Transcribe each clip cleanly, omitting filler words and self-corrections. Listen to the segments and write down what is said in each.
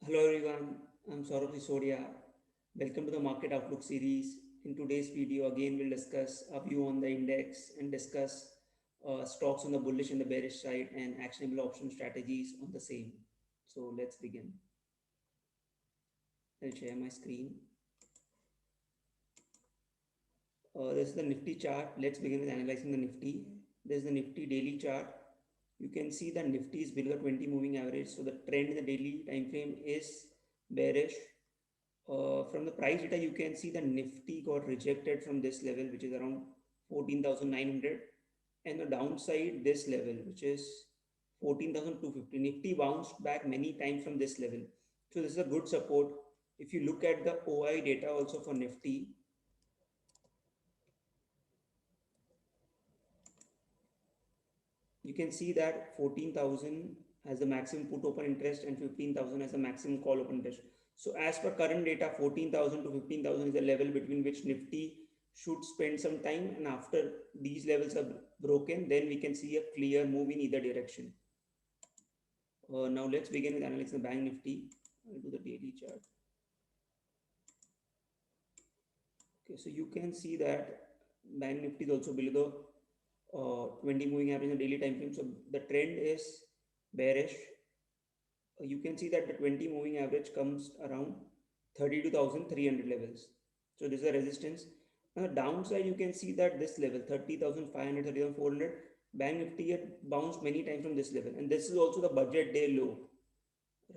Hello everyone, I'm Saurabh Sisodia. Welcome to the Market Outlook series. In today's video, again we'll discuss a view on the index and discuss stocks on the bullish and the bearish side and actionable option strategies on the same. So let's begin. I'll share my screen. This is the Nifty chart. Let's begin with analyzing the Nifty. This is the Nifty daily chart. You can see that Nifty is below 20 moving average. So the trend in the daily time frame is bearish. From the price data, you can see the Nifty got rejected from this level, which is around 14,900, and the downside this level, which is 14,250. Nifty bounced back many times from this level, so this is a good support. If you look at the OI data also for Nifty, you can see that 14,000 has the maximum put open interest and 15,000 has the maximum call open interest. So as per current data, 14,000 to 15,000 is the level between which Nifty should spend some time, and after these levels are broken, then we can see a clear move in either direction. Now let's begin with analyzing the Bank Nifty. I'll do the daily chart. Okay, so you can see that Bank Nifty is also below the 20 moving average in the daily time frame. So the trend is bearish. You can see that the 20 moving average comes around 32,300 levels. So this is a resistance. On the downside, you can see that this level 30,500, 30,400, Bank Nifty had bounced many times from this level, and this is also the budget day low,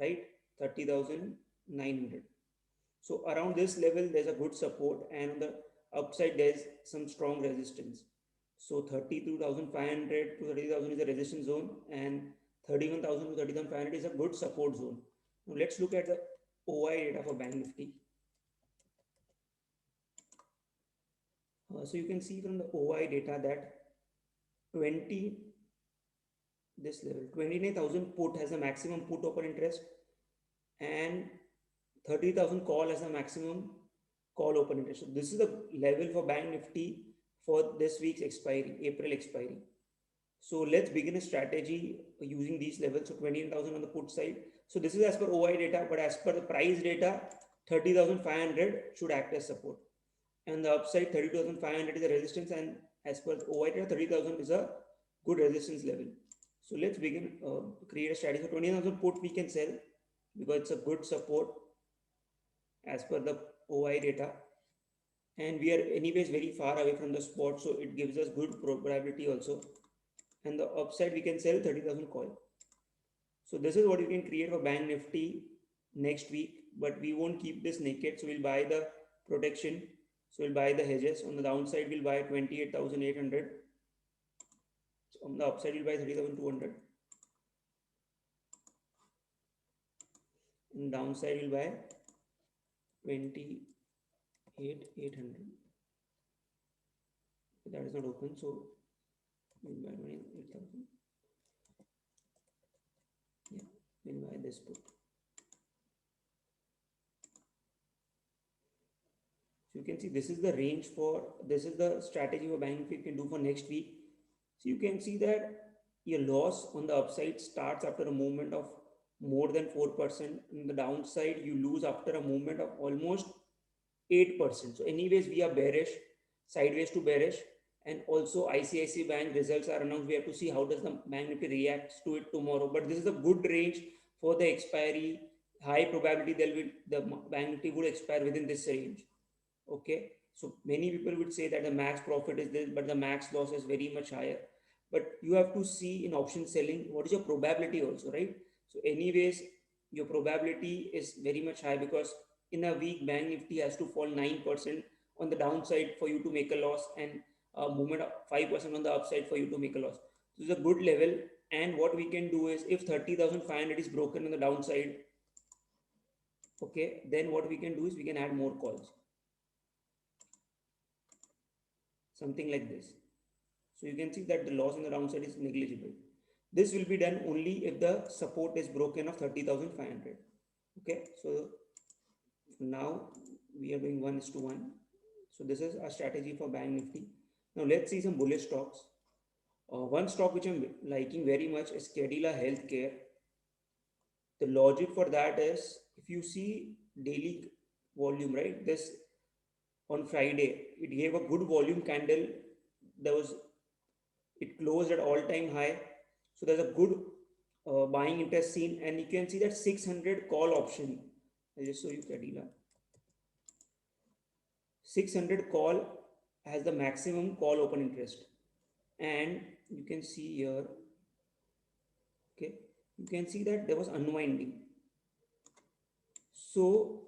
right? 30,900. So around this level, there's a good support, and on the upside, there's some strong resistance. So 32,500 to 30,000 is a resistance zone, and 31,000 to 30,500 is a good support zone. Now let's look at the OI data for Bank Nifty. So you can see from the OI data that 20 this level 29,000 put has a maximum put open interest, and 30,000 call as a maximum call open interest. So this is the level for Bank Nifty for this week's expiry, April expiry. So let's begin a strategy using these levels. So 29,000 on the put side. So this is as per OI data, but as per the price data, 30,500 should act as support. And the upside 32,500 is a resistance, and as per OI data, 30,000 is a good resistance level. So let's begin create a strategy. So 20,000 put we can sell because it's a good support as per the OI data, and we are anyways very far away from the spot, so it gives us good probability also. And the upside we can sell 30,000 call. So this is what you can create for Bank Nifty next week, but we won't keep this naked. So we'll buy the protection. So we'll buy the hedges. On the downside, we'll buy 28,800. So on the upside, we'll buy 30,200. And downside, we'll buy 28,800. That is not open, so we'll buy 28,000. Yeah, we'll buy this put. So you can see this is the range this is the strategy for Bank Nifty can do for next week. So you can see that your loss on the upside starts after a movement of more than 4%. On the downside, you lose after a movement of almost 8%. So anyways, we are bearish, sideways to bearish. And also ICICI Bank results are announced. We have to see how does the Bank Nifty reacts to it tomorrow. But this is a good range for the expiry. High probability the Bank Nifty would expire within this range. Okay, so many people would say that the max profit is this, but the max loss is very much higher. But you have to see in option selling what is your probability also, right? So anyways, your probability is very much high because in a week Bank Nifty has to fall 9% on the downside for you to make a loss, and a movement of 5% on the upside for you to make a loss. So it's a good level, and what we can do is if 30,500 is broken on the downside, okay, then what we can do is we can add more calls, something like this. So you can see that the loss on the downside is negligible. This will be done only if the support is broken of 30,500. Okay, so now we are doing 1:1. So this is our strategy for Bank Nifty. Now let's see some bullish stocks. One stock which I'm liking very much is Cadila Healthcare. The logic for that is if you see daily volume, right? This on Friday, it gave a good volume candle. There was it closed at all-time high. So there's a good buying interest seen, and you can see that 600 call option. I'll just show you Cadila. 600 call has the maximum call open interest, and you can see here, okay, you can see that there was unwinding. So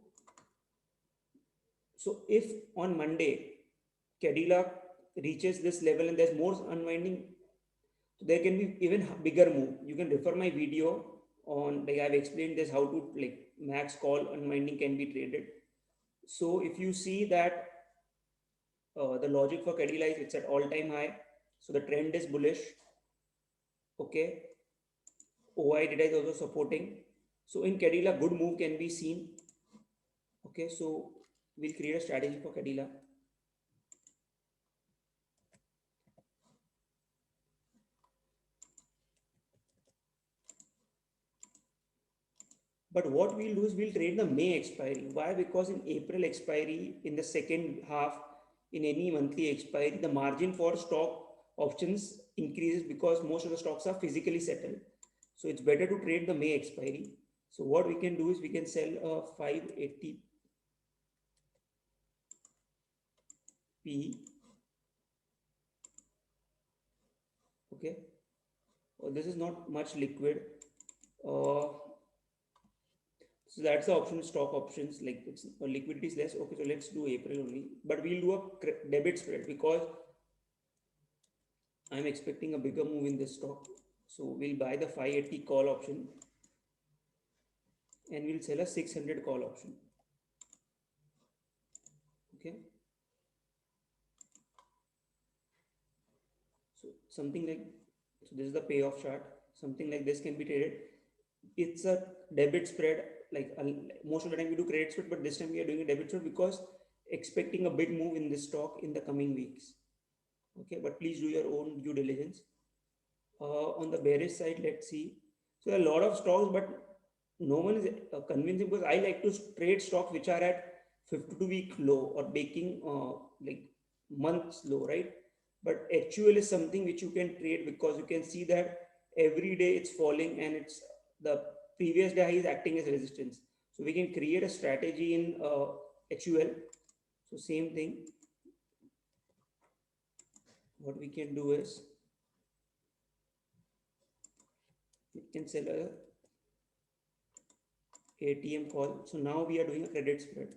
if on Monday Cadila reaches this level and there's more unwinding, so there can be even bigger move. You can refer my video on, like I've explained this, how to like max call unwinding can be traded. So if you see that the logic for Cadila is it's at all-time high, so the trend is bullish. Okay, OI data is also supporting. So in Cadila, good move can be seen. Okay, so we'll create a strategy for Cadila. But what we'll do is we'll trade the May expiry. Why? Because in April expiry, in the second half, in any monthly expiry, the margin for stock options increases because most of the stocks are physically settled. So it's better to trade the May expiry. So what we can do is we can sell a 580 P. Okay. This is not much liquid. So that's the option, stock options, like it's liquidity is less. Okay, so let's do April only, but we'll do a debit spread because I'm expecting a bigger move in this stock. So we'll buy the 580 call option and we'll sell a 600 call option. Okay. So something like, so this is the payoff chart. Something like this can be traded. It's a debit spread. Like most of the time we do credit spread, but this time we are doing a debit spread because expecting a big move in this stock in the coming weeks. Okay, but please do your own due diligence. On the bearish side, let's see. So a lot of stocks, but no one is convincing because I like to trade stocks which are at 52-week low or breaking like months low, right? But HUL is something which you can trade because you can see that every day it's falling and it's the previous day is acting as resistance. So we can create a strategy in HUL. So same thing. What we can do is we can sell a ATM call. So now we are doing a credit spread.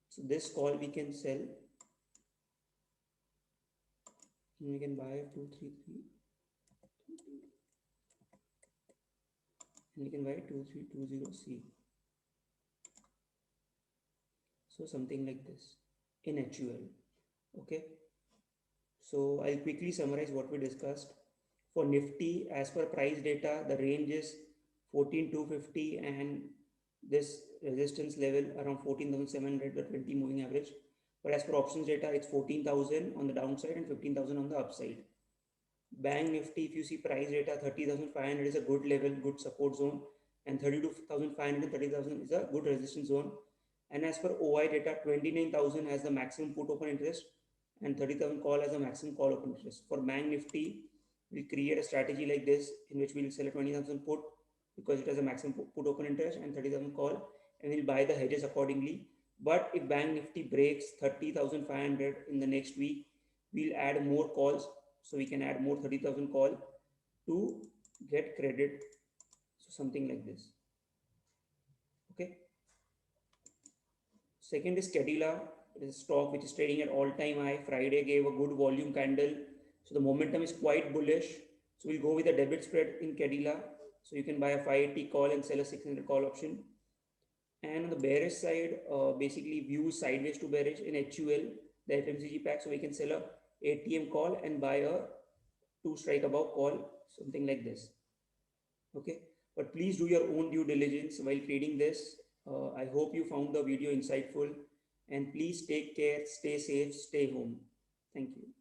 So this call we can sell. And we can buy 233. And we can buy 2320C. So something like this in HUL. Okay. So I'll quickly summarize what we discussed. For Nifty, as per price data, the range is 14,250 and this resistance level around 14,700, the 20 moving average. But as per options data, it's 14,000 on the downside and 15,000 on the upside. Bank Nifty, if you see price data, 30,500 is a good level, good support zone, and 32,500 and 30,000 is a good resistance zone. And as per OI data, 29,000 has the maximum put open interest and 30,000 call as a maximum call open interest. For Bank Nifty, we create a strategy like this in which we'll sell a 20,000 put because it has a maximum put open interest and 30,000 call, and we'll buy the hedges accordingly. But if Bank Nifty breaks 30,500 in the next week, we'll add more calls. So we can add more 30,000 call to get credit. So something like this. Okay. Second is Cadila. It is a stock which is trading at all-time high. Friday gave a good volume candle. So the momentum is quite bullish. So we'll go with a debit spread in Cadila. So you can buy a 580 call and sell a 600 call option. And on the bearish side, basically views sideways to bearish in HUL, the FMCG pack. So we can sell a ATM call and buy a 2 strike above call, something like this. Okay, but please do your own due diligence while trading this. I hope you found the video insightful, and please take care, stay safe, stay home. Thank you.